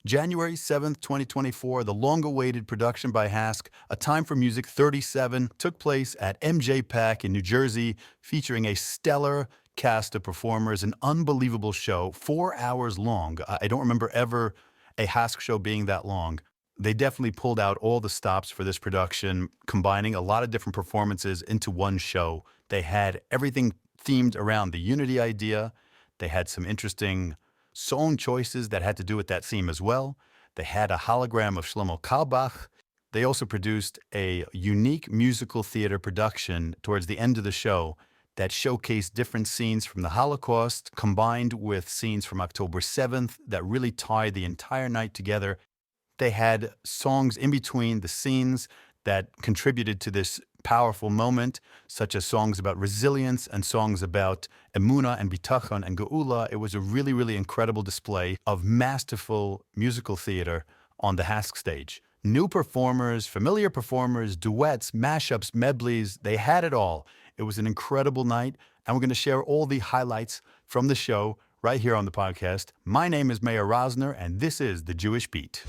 January 7th, 2024, the long-awaited production by Hask, A Time for Music 37, took place at MJ Pack in New Jersey, featuring a stellar cast of performers, an unbelievable show, 4 hours long. I don't remember ever a Hask show being that long. They definitely pulled out all the stops for this production, combining a lot of different performances into one show. They had everything themed around the unity idea. They had some interesting song choices that had to do with that theme as well. They had a hologram of Shlomo Carlebach. They also produced a unique musical theater production towards the end of the show that showcased different scenes from the Holocaust combined with scenes from October 7th that really tied the entire night together. They had songs in between the scenes that contributed to this powerful moment, such as songs about resilience and songs about emuna and bitachon and geula. It was a really, really incredible display of masterful musical theater on the Hask stage. New performers, familiar performers, duets, mashups, medleys, they had it all. It was an incredible night, and we're going to share all the highlights from the show right here on the podcast. My name is Meir Rosner, and this is The Jewish Beat.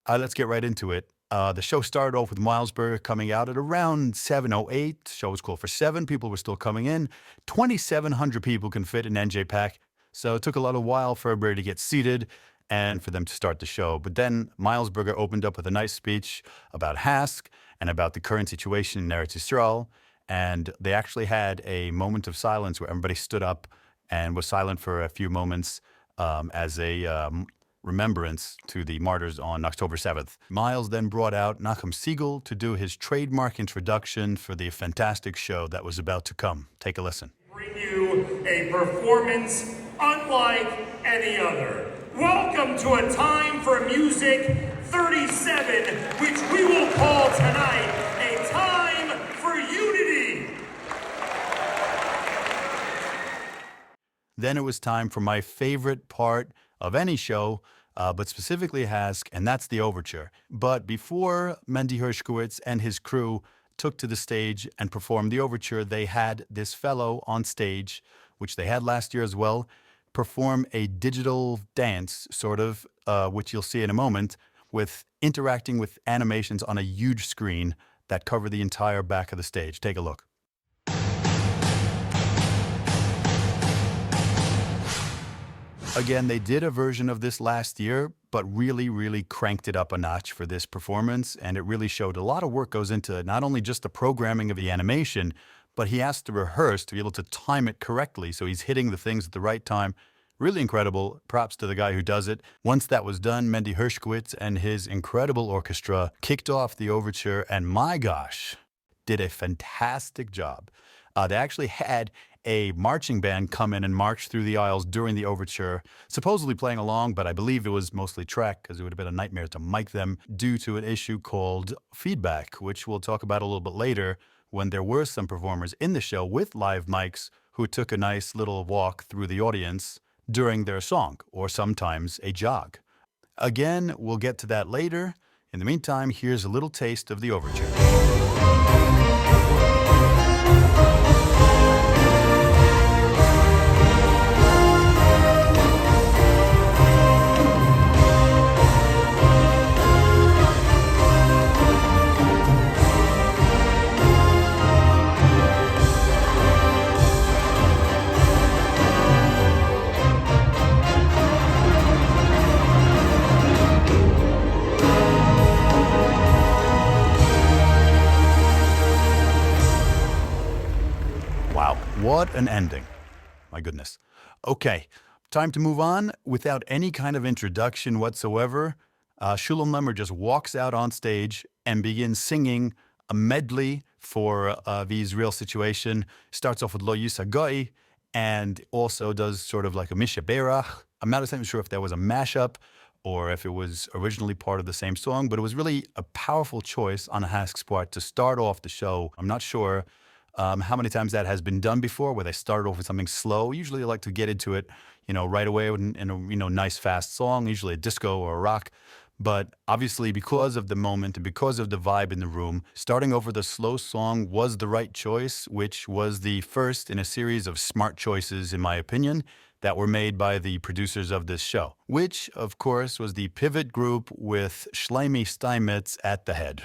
Let's get right into it. The show started off with Miles Berger coming out at around 7:08. The show was called for 7. People were still coming in. 2,700 people can fit in NJ Pack, so it took a lot of while for everybody to get seated and for them to start the show. But then Miles Berger opened up with a nice speech about Hask and about the current situation in Eretz Yisrael, and they actually had a moment of silence where everybody stood up and was silent for a few moments as a remembrance to the martyrs on October 7th. Miles then brought out Nachum Siegel to do his trademark introduction for the fantastic show that was about to come. Take a listen. Bring you a performance unlike any other. Welcome to A Time for Music 37, which we will call tonight A Time for Unity. Then it was time for my favorite part of any show, but specifically Hask, and that's the Overture. But before Mendy Hershkowitz and his crew took to the stage and performed the Overture, they had this fellow on stage, which they had last year as well, perform a digital dance, sort of, which you'll see in a moment, with interacting with animations on a huge screen that cover the entire back of the stage. Take a look. Again, they did a version of this last year, but really, really cranked it up a notch for this performance, and it really showed a lot of work goes into not only just the programming of the animation, but he has to rehearse to be able to time it correctly, so he's hitting the things at the right time. Really incredible. Props to the guy who does it. Once that was done, Mendy Hershkowitz and his incredible orchestra kicked off the Overture, and my gosh, did a fantastic job. They actually had a marching band come in and march through the aisles during the Overture, supposedly playing along, but I believe it was mostly track because it would have been a nightmare to mic them due to an issue called feedback, which we'll talk about a little bit later when there were some performers in the show with live mics who took a nice little walk through the audience during their song, or sometimes a jog. Again, we'll get to that later. In the meantime, here's a little taste of the Overture. What an ending. My goodness. Okay, time to move on. Without any kind of introduction whatsoever, Shulam Lemmer just walks out on stage and begins singing a medley for the Israel situation. Starts off with Lo Yisagoi and also does sort of like a Misha Berach. I'm not exactly sure if that was a mashup or if it was originally part of the same song, but it was really a powerful choice on Hask's part to start off the show. I'm not sure how many times that has been done before, where they start off with something slow. Usually they like to get into it, right away in a nice fast song, usually a disco or a rock. But obviously, because of the moment and because of the vibe in the room, starting over the slow song was the right choice, which was the first in a series of smart choices, in my opinion. that were made by the producers of this show, which, of course, was the pivot group with Shlomi Steinmetz at the head.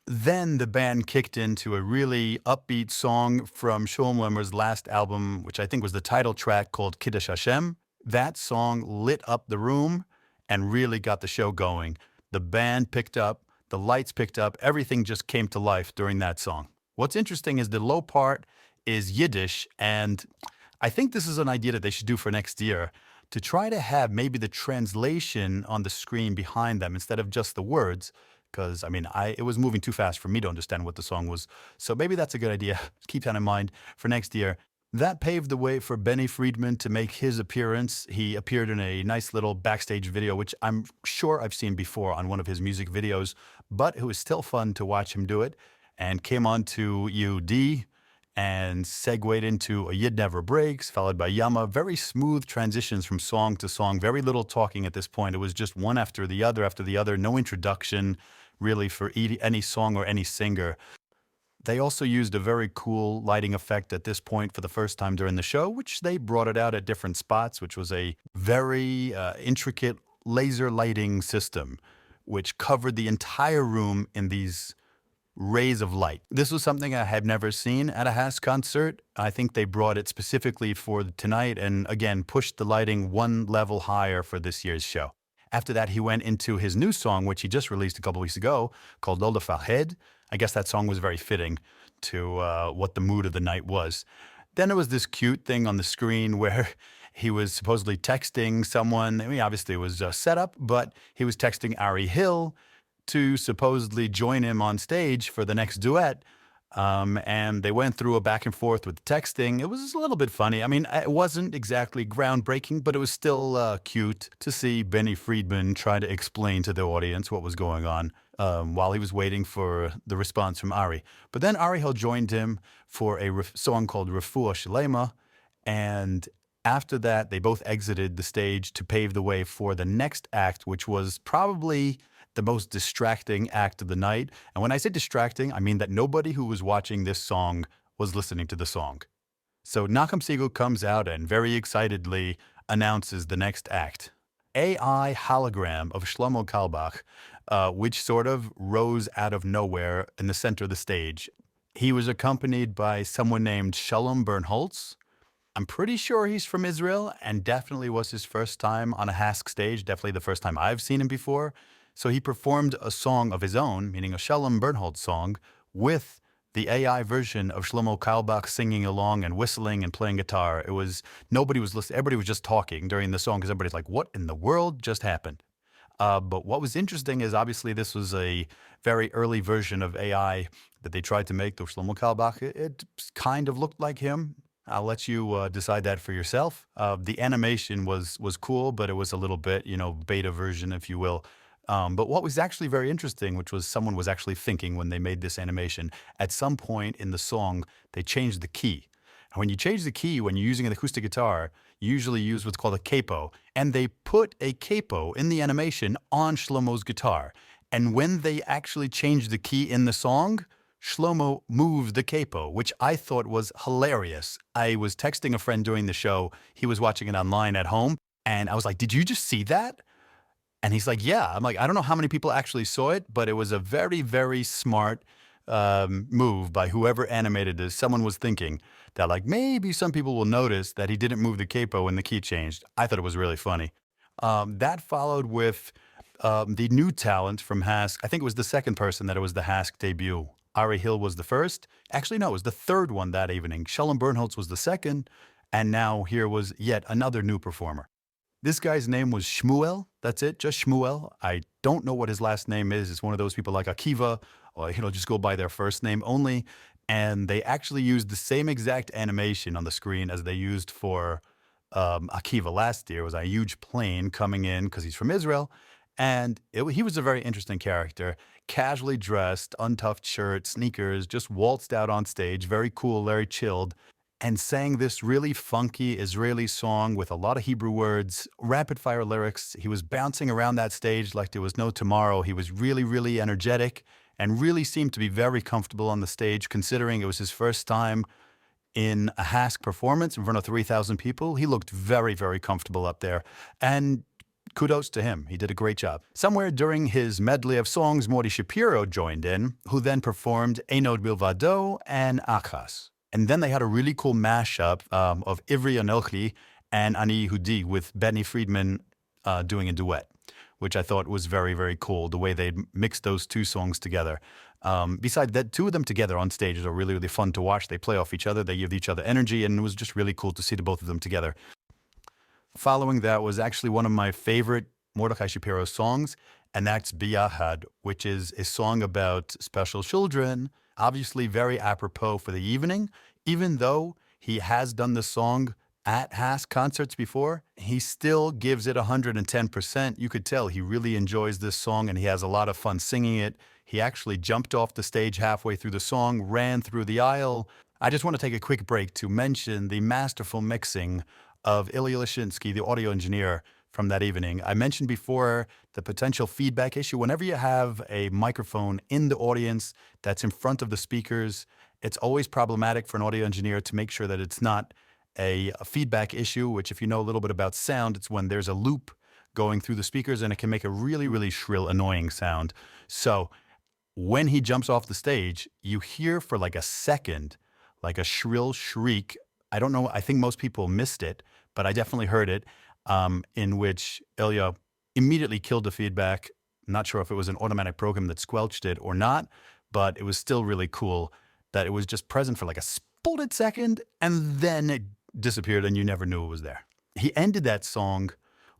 Then the band kicked into a really upbeat song from Sholem Lemmer's last album, which I think was the title track, called Kiddush Hashem. That song lit up the room and really got the show going. The band picked up, the lights picked up, everything just came to life during that song. What's interesting is the low part is Yiddish, and I think this is an idea that they should do for next year, to try to have maybe the translation on the screen behind them instead of just the words, because it was moving too fast for me to understand what the song was. So maybe that's a good idea. Keep that in mind for next year. That paved the way for Benny Friedman to make his appearance. He appeared in a nice little backstage video, which I'm sure I've seen before on one of his music videos, but it was still fun to watch him do it, and came on to UD and segued into A Yid Never Breaks, followed by Yama. Very smooth transitions from song to song, very little talking at this point. It was just one after the other, no introduction really for any song or any singer. They also used a very cool lighting effect at this point for the first time during the show, which they brought it out at different spots, which was a very intricate laser lighting system, which covered the entire room in these rays of light. This was something I had never seen at a Hask concert. I think they brought it specifically for tonight and, again, pushed the lighting one level higher for this year's show. After that, he went into his new song, which he just released a couple weeks ago, called Lo Lefarhed. I guess that song was very fitting to what the mood of the night was. Then there was this cute thing on the screen where he was supposedly texting someone. Obviously it was set up, but he was texting Ari Hill to supposedly join him on stage for the next duet. And they went through a back and forth with texting. It was a little bit funny. It wasn't exactly groundbreaking, but it was still cute to see Benny Friedman try to explain to the audience what was going on while he was waiting for the response from Ari. But then Ari Hill joined him for a song called Refuah Shalema, and after that, they both exited the stage to pave the way for the next act, which was probably the most distracting act of the night. And when I say distracting, I mean that nobody who was watching this song was listening to the song. So Nachum Siegel comes out and very excitedly announces the next act. AI hologram of Shlomo Kalbach, which sort of rose out of nowhere in the center of the stage. He was accompanied by someone named Shalom Bernholtz. I'm pretty sure he's from Israel, and definitely was his first time on a Hask stage, definitely the first time I've seen him before. So he performed a song of his own, meaning a Shalom Bernholtz song, with the AI version of Shlomo Kalbach singing along and whistling and playing guitar. Nobody was listening, everybody was just talking during the song because everybody's like, what in the world just happened? But what was interesting is obviously this was a very early version of AI that they tried to make with Shlomo Kalbach. It kind of looked like him. I'll let you decide that for yourself. The animation was cool, but it was a little bit, beta version, if you will. But what was actually very interesting, which was someone was actually thinking when they made this animation, at some point in the song, they changed the key. And when you change the key, when you're using an acoustic guitar, you usually use what's called a capo. And they put a capo in the animation on Shlomo's guitar. And when they actually changed the key in the song, Shlomo moved the capo, which I thought was hilarious. I was texting a friend during the show. He was watching it online at home. And I was like, did you just see that? And he's like, yeah. I'm like, I don't know how many people actually saw it, but it was a very, very smart move by whoever animated this. Someone was thinking that maybe some people will notice that he didn't move the capo when the key changed. I thought it was really funny. That followed with the new talent from Hask. I think it was the second person that it was the Hask debut. Ari Hill was the first. Actually, no, it was the third one that evening. Shalom Bernholtz was the second. And now here was yet another new performer. This guy's name was Shmuel. That's it, just Shmuel. I don't know what his last name is. It's one of those people like Akiva, or just go by their first name only. And they actually used the same exact animation on the screen as they used for Akiva last year. It was a huge plane coming in because he's from Israel. And he was a very interesting character, casually dressed, untucked shirt, sneakers, just waltzed out on stage, very cool, very chilled, and sang this really funky Israeli song with a lot of Hebrew words, rapid-fire lyrics. He was bouncing around that stage like there was no tomorrow. He was really, really energetic and really seemed to be very comfortable on the stage, considering it was his first time in a Hask performance in front of 3,000 people. He looked very, very comfortable up there. And kudos to him. He did a great job. Somewhere during his medley of songs, Morty Shapiro joined in, who then performed Einod Bilvado and Achas. And then they had a really cool mashup of Ivri Anochi and Ani Yehudi with Benny Friedman doing a duet, which I thought was very, very cool, the way they mixed those two songs together. Besides that, two of them together on stage are really, really fun to watch. They play off each other, they give each other energy, and it was just really cool to see the both of them together. Following that was actually one of my favorite Mordechai Shapiro songs, and that's Biyahad, which is a song about special children, obviously very apropos for the evening. Even though he has done the song at HASC concerts before, he still gives it 110%. You could tell he really enjoys this song and he has a lot of fun singing it. He actually jumped off the stage halfway through the song, ran through the aisle. I just want to take a quick break to mention the masterful mixing of Ilya Lashinsky, the audio engineer from that evening. I mentioned before the potential feedback issue. Whenever you have a microphone in the audience that's in front of the speakers, it's always problematic for an audio engineer to make sure that it's not a feedback issue, which if you know a little bit about sound, it's when there's a loop going through the speakers and it can make a really, really shrill, annoying sound. So when he jumps off the stage, you hear for like a second, like a shrill shriek. I don't know, I think most people missed it, but I definitely heard it, in which Ilya immediately killed the feedback. Not sure if it was an automatic program that squelched it or not, but it was still really cool that it was just present for like a split second and then it disappeared and you never knew it was there. He ended that song,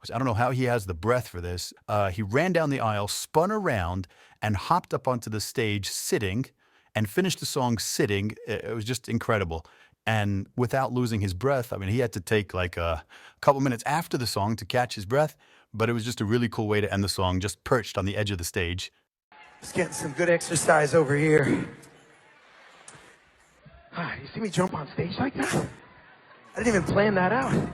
which I don't know how he has the breath for this. He ran down the aisle, spun around, and hopped up onto the stage sitting and finished the song sitting. It was just incredible. And without losing his breath, I mean, he had to take like a couple minutes after the song to catch his breath, but it was just a really cool way to end the song, just perched on the edge of the stage. Just getting some good exercise over here. You see me jump on stage like that? I didn't even plan that out.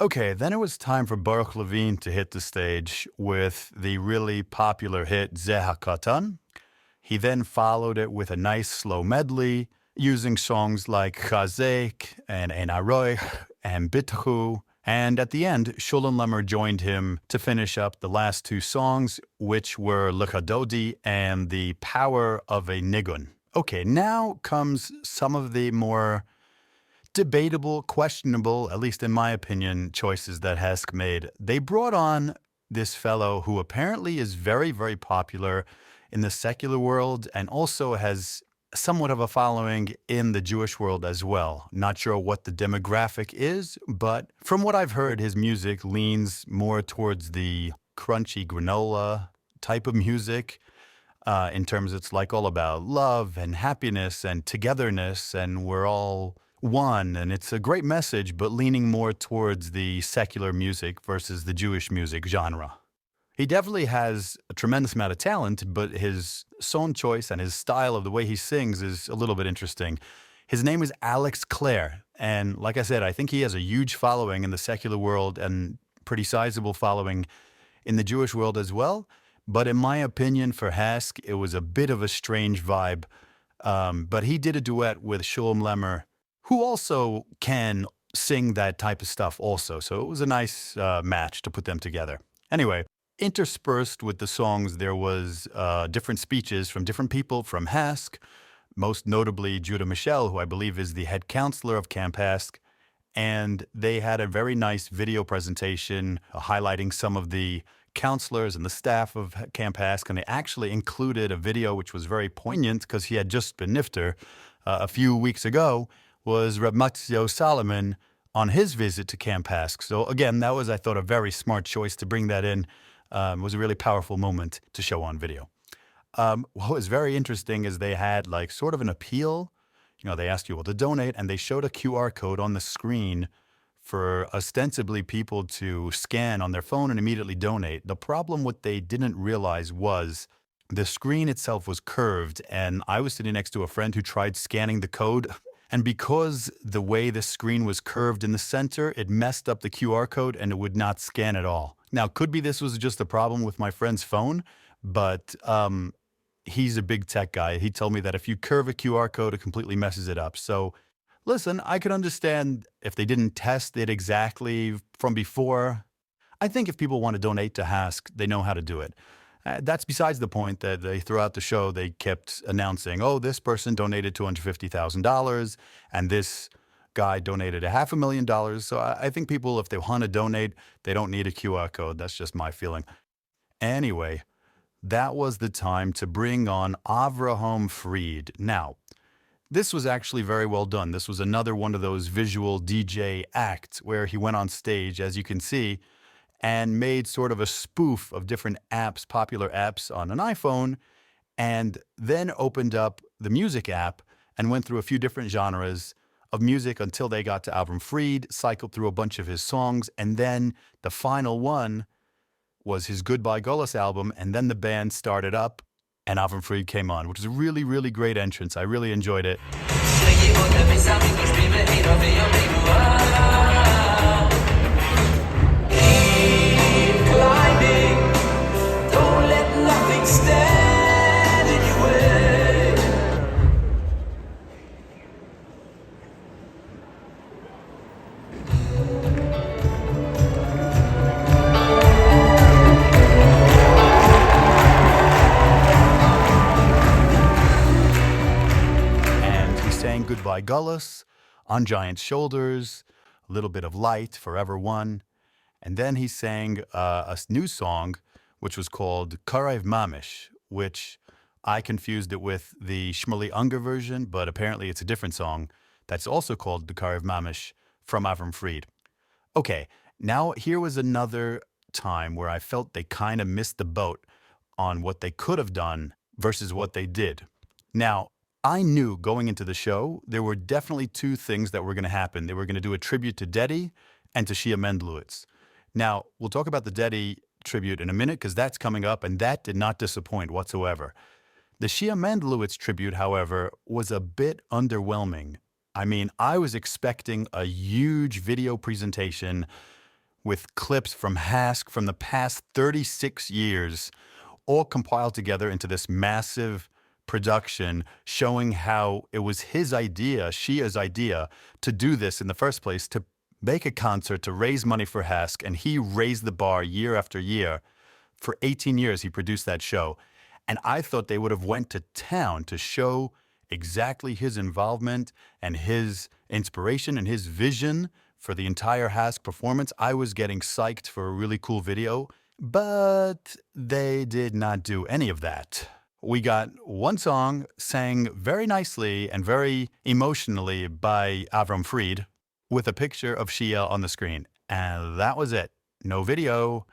Okay, then it was time for Baruch Levine to hit the stage with the really popular hit Zeh HaKatan. He then followed it with a nice slow medley using songs like Chazek and Ein Aroich and Bitchu. And at the end, Shulam Lemmer joined him to finish up the last two songs, which were Lechadodi and The Power of a Nigun. Okay, now comes some of the more debatable, questionable, at least in my opinion, choices that Hask made. They brought on this fellow who apparently is very, very popular in the secular world and also has somewhat of a following in the Jewish world as well. Not sure what the demographic is, but from what I've heard, his music leans more towards the crunchy granola type of music. In terms, it's like all about love and happiness and togetherness, and we're all one. And it's a great message, but leaning more towards the secular music versus the Jewish music genre. He definitely has a tremendous amount of talent, but his song choice and his style of the way he sings is a little bit interesting. His name is Alex Clare, and like I said, I think he has a huge following in the secular world and pretty sizable following in the Jewish world as well. But in my opinion, for Hask, it was a bit of a strange vibe. But he did a duet with Shulam Lemmer, who also can sing that type of stuff also. So it was a nice match to put them together. Anyway, interspersed with the songs, there was different speeches from different people from Hask, most notably Judah Michel, who I believe is the head counselor of Camp Hask. And they had a very nice video presentation highlighting some of the counselors and the staff of Camp Hask, and they actually included a video which was very poignant because he had just been nifter a few weeks ago, was Reb Matzio Solomon on his visit to Camp Hask. So again, that was, I thought, a very smart choice to bring that in. It was a really powerful moment to show on video. What was very interesting is they had like sort of an appeal. You know, they asked you all to donate, and they showed a QR code on the screen for ostensibly people to scan on their phone and immediately donate. The problem what they didn't realize was the screen itself was curved, and I was sitting next to a friend who tried scanning the code, and because the way the screen was curved in the center, it messed up the QR code and it would not scan at all. Now, could be this was just a problem with my friend's phone, but he's a big tech guy. He told me that if you curve a QR code, it completely messes it up. So Listen, I could understand if they didn't test it exactly from before. I think if people want to donate to Hask, they know how to do it. That's besides the point that throughout the show, they kept announcing, oh, this person donated $250,000 and this guy donated $500,000. So I think people, if they want to donate, they don't need a QR code. That's just my feeling. Anyway, that was the time to bring on Avraham Fried. Now, this was actually very well done. This was another one of those visual DJ acts where he went on stage, as you can see, and made sort of a spoof of different apps, popular apps on an iPhone, and then opened up the music app and went through a few different genres of music until they got to Avram Fried, cycled through a bunch of his songs, and then the final one was his Goodbye Gullus album, and then the band started up, and Avram Fried came on, which was a really, really great entrance. I really enjoyed it. Goodbye Gullus, On Giant's Shoulders, A Little Bit of Light, Forever One. And then he sang a new song, which was called Karev Mamish, which I confused it with the Shmuley Unger version, but apparently it's a different song that's also called the Karev Mamish from Avram Fried. Okay, now here was another time where I felt they kind of missed the boat on what they could have done versus what they did. Now, I knew going into the show, there were definitely two things that were going to happen. They were going to do a tribute to Dedi and to Shia Mendlowitz. Now, we'll talk about the Dedi tribute in a minute because that's coming up, and that did not disappoint whatsoever. The Shia Mendlowitz tribute, however, was a bit underwhelming. I mean, I was expecting a huge video presentation with clips from Hask from the past 36 years, all compiled together into this massive production showing how it was his idea, Shia's idea, to do this in the first place, to make a concert to raise money for Hask, and he raised the bar year after year. For 18 years, he produced that show. And I thought they would have went to town to show exactly his involvement and his inspiration and his vision for the entire Hask performance. I was getting psyched for a really cool video, but they did not do any of that. We got one song sang very nicely and very emotionally by Avram Fried with a picture of Shia on the screen. And that was it. No video,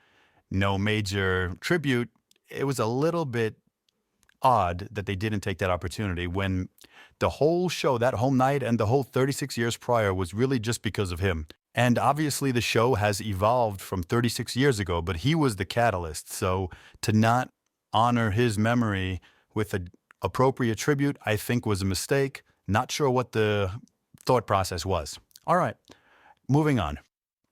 no major tribute. It was a little bit odd that they didn't take that opportunity when the whole show, that whole night and the whole 36 years prior was really just because of him. And obviously the show has evolved from 36 years ago, but he was the catalyst. So to not honor his memory with an appropriate tribute, I think was a mistake. Not sure what the thought process was. All right, moving on.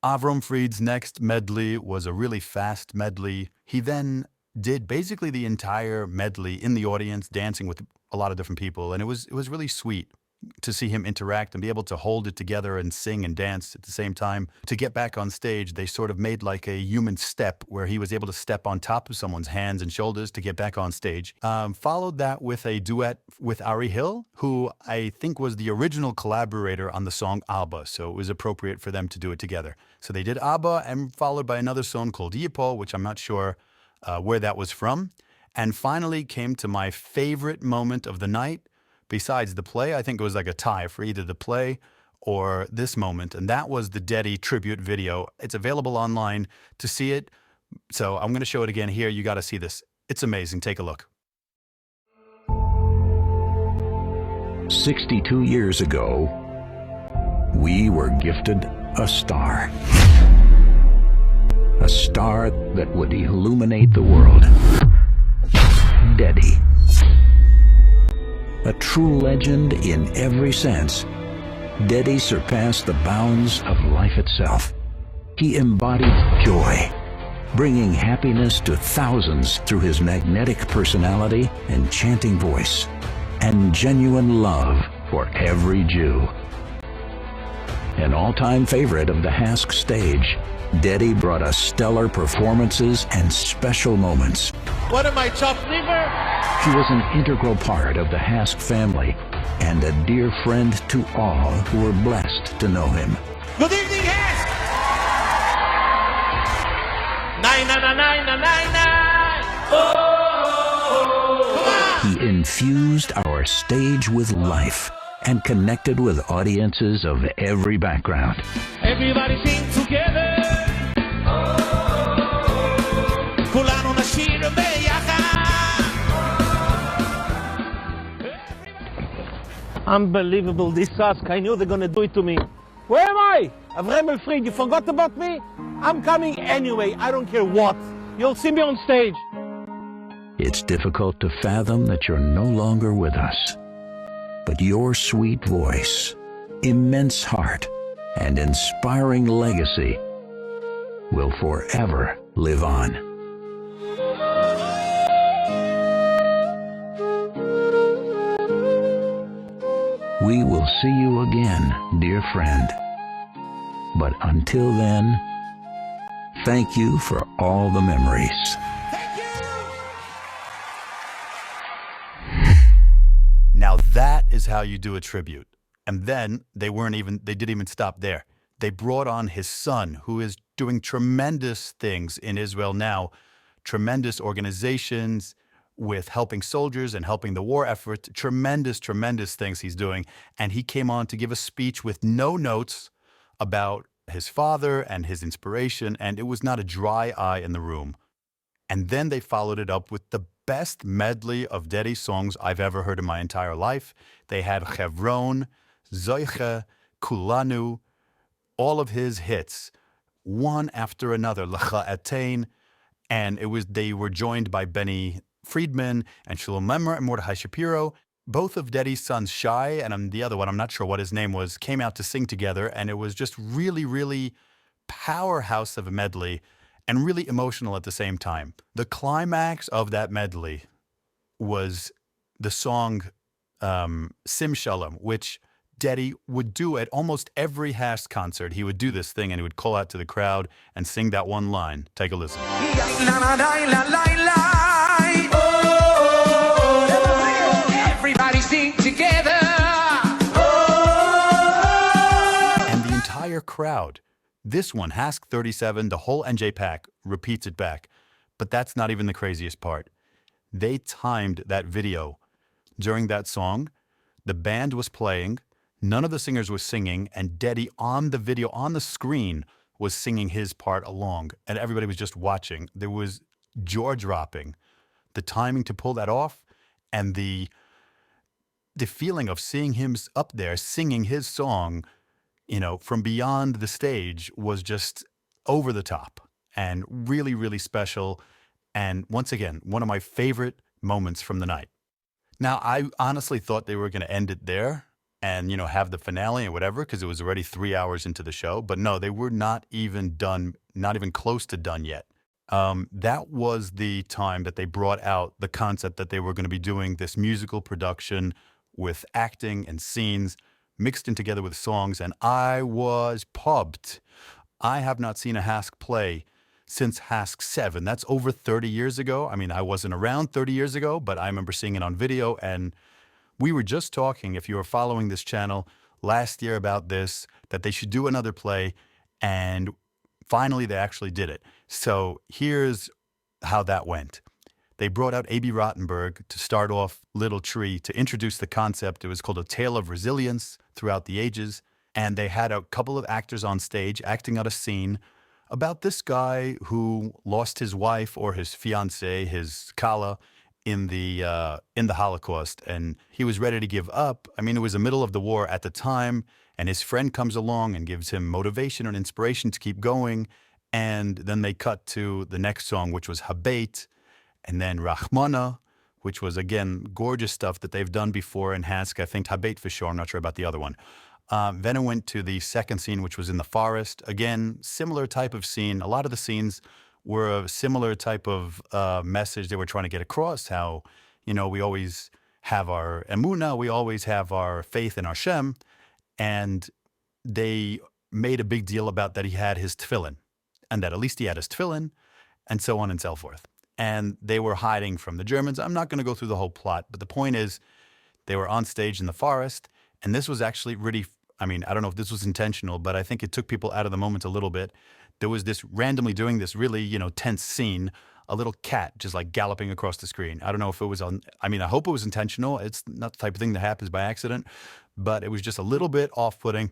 Avram Fried's next medley was a really fast medley. He then did basically the entire medley in the audience, dancing with a lot of different people, and it was really sweet to see him interact and be able to hold it together and sing and dance at the same time. To get back on stage, they sort of made like a human step where he was able to step on top of someone's hands and shoulders to get back on stage. Followed that with a duet with Ari Hill, who I think was the original collaborator on the song Abba, so it was appropriate for them to do it together. So they did Abba, and followed by another song called Yipo, which I'm not sure where that was from. And finally came to my favorite moment of the night, besides the play. I think it was like a tie for either the play or this moment, and that was the Dedi tribute video. It's available online to see it, so I'm going to show it again here. You got to see this. It's amazing. Take a look. 62 years ago, we were gifted a star. A star that would illuminate the world. Dedi. A true legend in every sense, Dedi surpassed the bounds of life itself. He embodied joy, bringing happiness to thousands through his magnetic personality, enchanting voice, and genuine love for every Jew. An all-time favorite of the Hask stage, Dedi brought us stellar performances and special moments. What am I, chopped liver? She was an integral part of the Hask family and a dear friend to all who were blessed to know him. Good evening, Hask! Nine, nine, nine, nine, nine, nine, nine. Oh! Come on! He infused our stage with life and connected with audiences of every background. Everybody sing together. كلنا نشير بياخا. Unbelievable, this Hask. I knew they're gonna do it to me. Where am I? Avrem Elfried, you forgot about me? I'm coming anyway, I don't care what. You'll see me on stage. It's difficult to fathom that you're no longer with us. But your sweet voice, immense heart, and inspiring legacy will forever live on. We will see you again, dear friend. But until then, thank you for all the memories. Now that is how you do a tribute. And then they didn't even stop there. They brought on his son, who is doing tremendous things in Israel now, tremendous organizations with helping soldiers and helping the war effort, tremendous, tremendous things he's doing. And he came on to give a speech with no notes about his father and his inspiration, and it was not a dry eye in the room. And then they followed it up with the best medley of Dedi songs I've ever heard in my entire life. They had Chevron, Zoiche, Kulanu, all of his hits, one after another, Lecha Etain, and they were joined by Benny Friedman and Shalom Lemmer and Mordechai Shapiro. Both of Dedi's sons, Shai, and the other one, I'm not sure what his name was, came out to sing together, and it was just really, really powerhouse of a medley and really emotional at the same time. The climax of that medley was the song Sim Shalom, which Dedi would do at almost every Hask concert. He would do this thing and he would call out to the crowd and sing that one line. Take a listen. Everybody sing together. And the entire crowd, this one, Hask 37, the whole NJ pack repeats it back. But that's not even the craziest part. They timed that video during that song. The band was playing, none of the singers was singing, and Dedi on the video, on the screen, was singing his part along. And everybody was just watching. There was jaw-dropping. The timing to pull that off and the feeling of seeing him up there singing his song, from beyond the stage was just over the top and really, really special. And once again, one of my favorite moments from the night. Now, I honestly thought they were going to end it there and, have the finale or whatever, because it was already 3 hours into the show. But no, they were not even done, not even close to done yet. That was the time that they brought out the concept that they were going to be doing this musical production with acting and scenes mixed in together with songs, and I was pumped. I have not seen a Hask play since Hask 7. That's over 30 years ago. I mean, I wasn't around 30 years ago, but I remember seeing it on video, and we were just talking, if you were following this channel, last year about this, that they should do another play, and finally they actually did it. So here's how that went. They brought out A.B. Rottenberg to start off Little Tree to introduce the concept. It was called A Tale of Resilience Throughout the Ages. And they had a couple of actors on stage acting out a scene about this guy who lost his wife or his fiancée, his Kala, in the Holocaust. And he was ready to give up. I mean, it was the middle of the war at the time. And his friend comes along and gives him motivation and inspiration to keep going. And then they cut to the next song, which was Habeit. And then Rahmana, which was, again, gorgeous stuff that they've done before in Hask. I think Habeit for sure. I'm not sure about the other one. Then it went to the second scene, which was in the forest. Again, similar type of scene. A lot of the scenes were a similar type of message they were trying to get across. How, we always have our emunah, we always have our faith in Hashem. And they made a big deal about that he had his tefillin, and that at least he had his tefillin, and so on and so forth. And they were hiding from the Germans. I'm not going to go through the whole plot, but the point is they were on stage in the forest, and this was actually really, I mean, I don't know if this was intentional, but I think it took people out of the moment a little bit. There was this randomly doing this really, tense scene, a little cat just like galloping across the screen. I don't know if it was I mean, I hope it was intentional. It's not the type of thing that happens by accident, but it was just a little bit off-putting.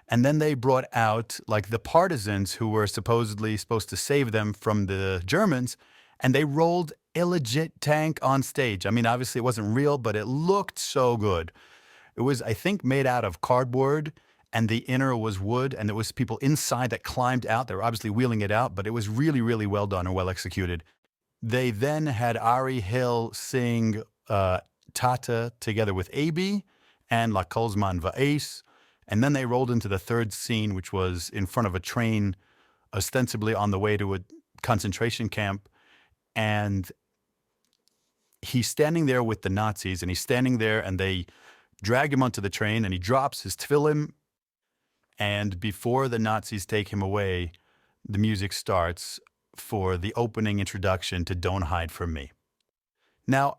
And then they brought out like the partisans who were supposedly supposed to save them from the Germans, and they rolled a legit tank on stage. I mean, obviously it wasn't real, but it looked so good. It was, I think, made out of cardboard, and the inner was wood, and there was people inside that climbed out. They were obviously wheeling it out, but it was really, really well done and well executed. They then had Ari Hill sing Tata together with AB and La Kolzman Va'es. And then they rolled into the third scene, which was in front of a train, ostensibly on the way to a concentration camp. And he's standing there with the Nazis, and he's standing there, and they drag him onto the train, and he drops his tefillin. And before the Nazis take him away, the music starts for the opening introduction to Don't Hide From Me. Now,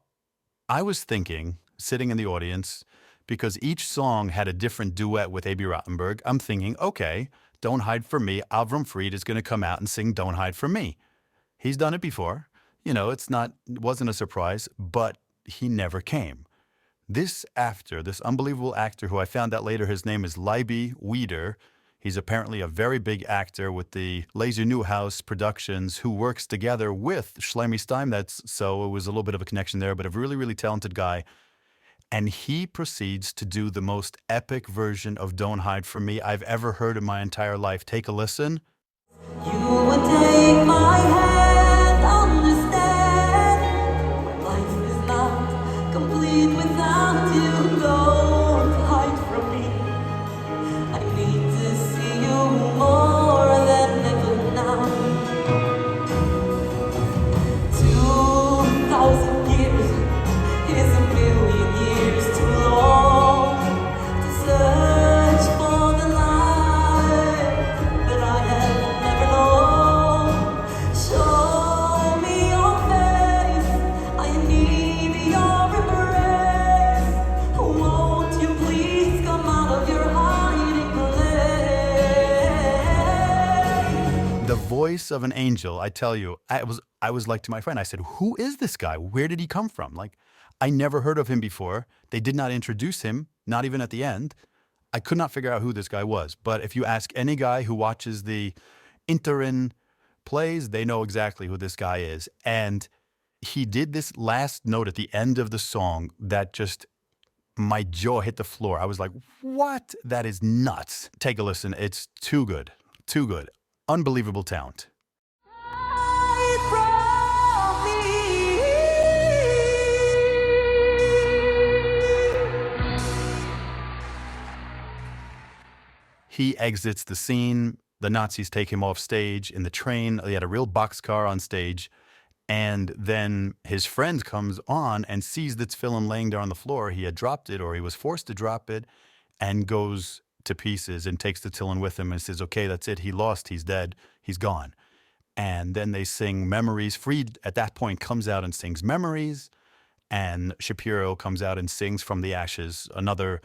I was thinking, sitting in the audience, because each song had a different duet with A.B. Rottenberg, I'm thinking, okay, Don't Hide From Me, Avram Fried is going to come out and sing Don't Hide From Me. He's done it before. It wasn't a surprise, but he never came. This actor, this unbelievable actor, who I found out later his name is Leiby Weider. He's apparently a very big actor with the Laser Newhouse Productions, who works together with Shlomi Steinmetz, so it was a little bit of a connection there, but a really, really talented guy. And he proceeds to do the most epic version of Don't Hide From Me I've ever heard in my entire life. Take a listen. You would take my hand, understand. Life is not complete without you. Don't hide from me. I need to see you more than ever now. 2,000 years is a million years too long to search for the life that I have never known. Show me your face, I need your embrace. Won't you please come out of your hiding place? The voice of an angel, I tell you, I was like to my friend, I said, who is this guy? Where did he come from? Like, I never heard of him before. They did not introduce him, not even at the end. I could not figure out who this guy was. But if you ask any guy who watches the Interin plays, they know exactly who this guy is. And he did this last note at the end of the song that just, my jaw hit the floor. I was like, what? That is nuts. Take a listen. It's too good. Too good. Unbelievable talent. Hide from me. He exits the scene. The Nazis take him off stage in the train. He had a real boxcar on stage. And then his friend comes on and sees the tefillin laying there on the floor. He had dropped it, or he was forced to drop it, and goes to pieces and takes the tefillin with him and says, okay, that's it. He lost. He's dead. He's gone. And then they sing Memories. Fried, at that point, comes out and sings Memories. And Shapiro comes out and sings From the Ashes, another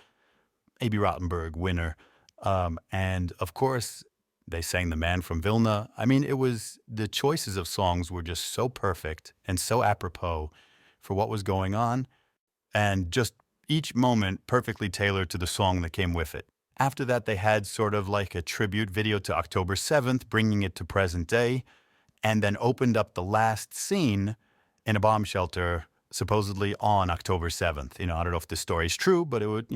A.B. Rottenberg winner. And, of course, they sang The Man from Vilna. I mean, the choices of songs were just so perfect and so apropos for what was going on, and just each moment perfectly tailored to the song that came with it. After that, they had sort of like a tribute video to October 7th, bringing it to present day, and then opened up the last scene in a bomb shelter, supposedly on October 7th. I don't know if this story is true, but it would,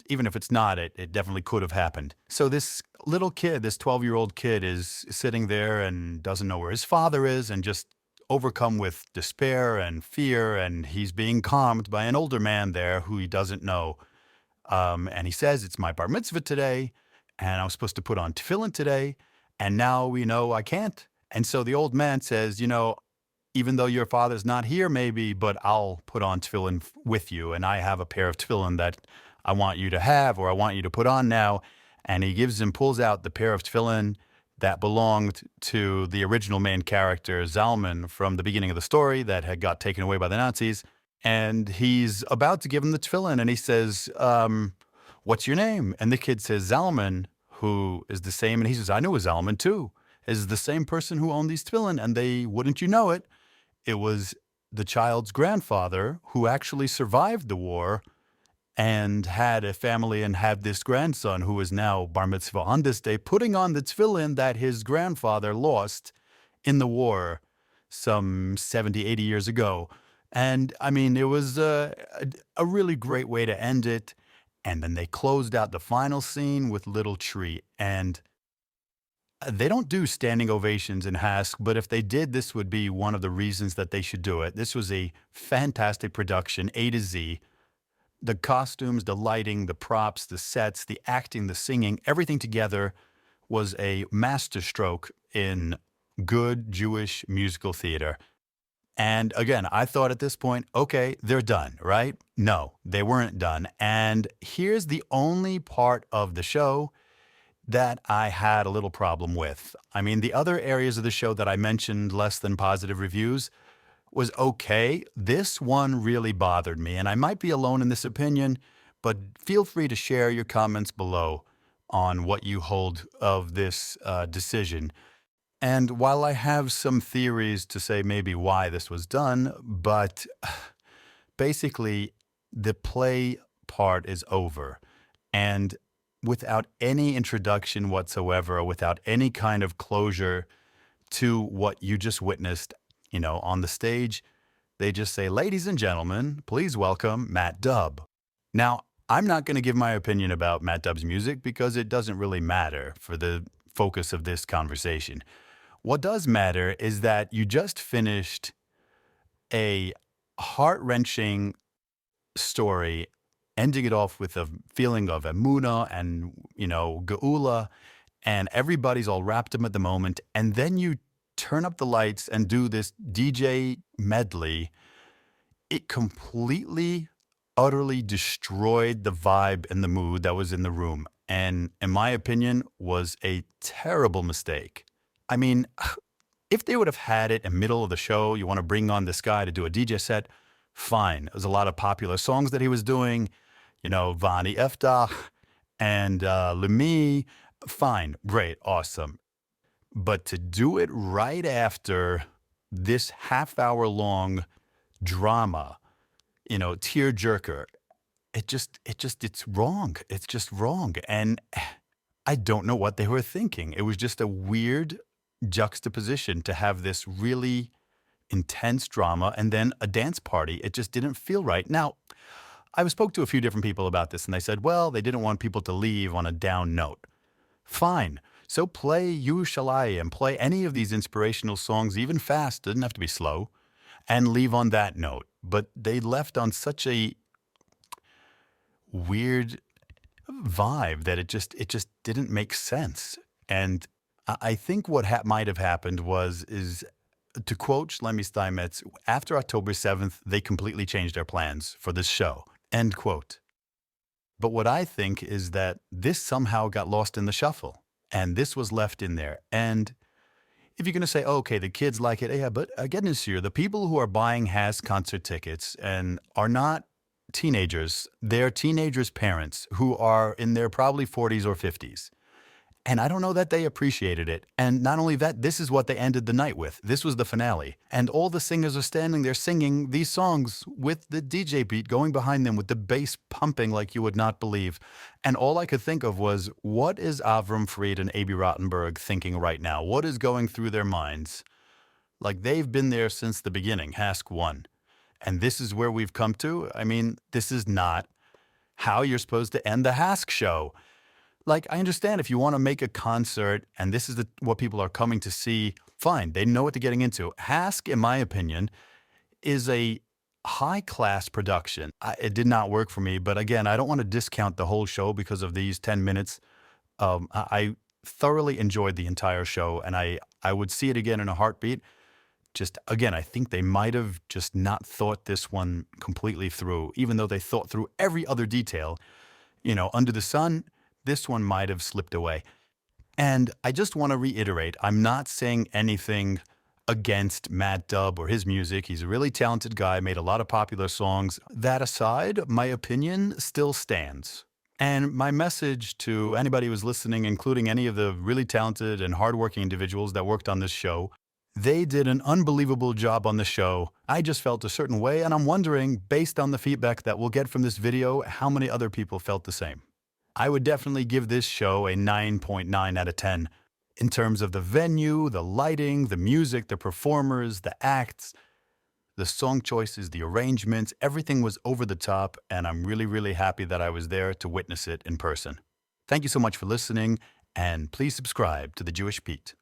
even if it's not, it definitely could have happened. So this little kid, this 12-year-old kid, is sitting there and doesn't know where his father is, and just overcome with despair and fear, and he's being calmed by an older man there who he doesn't know. And he says, it's my bar mitzvah today, and I was supposed to put on tefillin today, and now we know I can't. And so the old man says, even though your father's not here maybe, but I'll put on tefillin with you, and I have a pair of tefillin that I want you to have, or I want you to put on now. and he pulls out the pair of tefillin that belonged to the original main character, Zalman, from the beginning of the story that had got taken away by the Nazis. And he's about to give him the tefillin, and he says, what's your name? And the kid says, Zalman, who is the same. And he says, I know a Zalman too. Is the same person who owned these tefillin. And they, wouldn't you know it, it was the child's grandfather who actually survived the war and had a family and had this grandson who is now bar mitzvah on this day, putting on the tefillin that his grandfather lost in the war some 70, 80 years ago. And I mean, it was a really great way to end it. And then they closed out the final scene with Little Tree. And they don't do standing ovations in Hask, but if they did, this would be one of the reasons that they should do it. This was a fantastic production, A to Z. The costumes, the lighting, the props, the sets, the acting, the singing, everything together was a masterstroke in good Jewish musical theater. And again, I thought at this point, okay, they're done, right? No, they weren't done. And here's the only part of the show that I had a little problem with. I mean, the other areas of the show that I mentioned, less than positive reviews, was okay. This one really bothered me, and I might be alone in this opinion, but feel free to share your comments below on what you hold of this decision. And while I have some theories to say maybe why this was done, but basically the play part is over. And without any introduction whatsoever, without any kind of closure to what you just witnessed, on the stage, they just say, ladies and gentlemen, please welcome Matt Dubb. Now, I'm not going to give my opinion about Matt Dubb's music because it doesn't really matter for the focus of this conversation. What does matter is that you just finished a heart-wrenching story, ending it off with a feeling of emunah and, geula, and everybody's all wrapped up at the moment, and then you turn up the lights and do this DJ medley. It completely, utterly destroyed the vibe and the mood that was in the room, and in my opinion, was a terrible mistake. I mean, if they would have had it in the middle of the show, you want to bring on this guy to do a DJ set, fine. There's a lot of popular songs that he was doing, Vani Eftach and Lemi, fine, great, awesome. But to do it right after this half-hour-long drama, tear-jerker, it's wrong. It's just wrong. And I don't know what they were thinking. It was just a weird juxtaposition to have this really intense drama and then a dance party. It just didn't feel right. Now, I spoke to a few different people about this, and they said, well, they didn't want people to leave on a down note. Fine. So play Yerushalayim, play any of these inspirational songs, even fast, doesn't have to be slow, and leave on that note. But they left on such a weird vibe that it just didn't make sense. And I think what might have happened is to quote Shlomi Steinmetz, after October 7th, they completely changed their plans for this show, end quote. But what I think is that this somehow got lost in the shuffle. And this was left in there. And if you're going to say, oh, okay, the kids like it, yeah, but again this year, the people who are buying HASC concert tickets and are not teenagers, they're teenagers' parents who are in their probably 40s or 50s. And I don't know that they appreciated it. And not only that, this is what they ended the night with. This was the finale. And all the singers are standing there singing these songs with the DJ beat going behind them, with the bass pumping like you would not believe. And all I could think of was, what is Avram Fried and Aby Rottenberg thinking right now? What is going through their minds? Like, they've been there since the beginning, HASC 1. And this is where we've come to. I mean, this is not how you're supposed to end the HASC show. Like, I understand if you want to make a concert and this is what people are coming to see, fine, they know what they're getting into. HASC, in my opinion, is a high-class production. It did not work for me, but again, I don't want to discount the whole show because of these 10 minutes. I thoroughly enjoyed the entire show, and I would see it again in a heartbeat. Just, again, I think they might have just not thought this one completely through, even though they thought through every other detail. Under the sun, this one might have slipped away. And I just want to reiterate, I'm not saying anything against Matt Dubb or his music. He's a really talented guy, made a lot of popular songs. That aside, my opinion still stands. And my message to anybody who's listening, including any of the really talented and hardworking individuals that worked on this show, they did an unbelievable job on the show. I just felt a certain way, and I'm wondering, based on the feedback that we'll get from this video, how many other people felt the same. I would definitely give this show a 9.9 out of 10. In terms of the venue, the lighting, the music, the performers, the acts, the song choices, the arrangements, everything was over the top, and I'm really, really happy that I was there to witness it in person. Thank you so much for listening, and please subscribe to The Jewish Pete.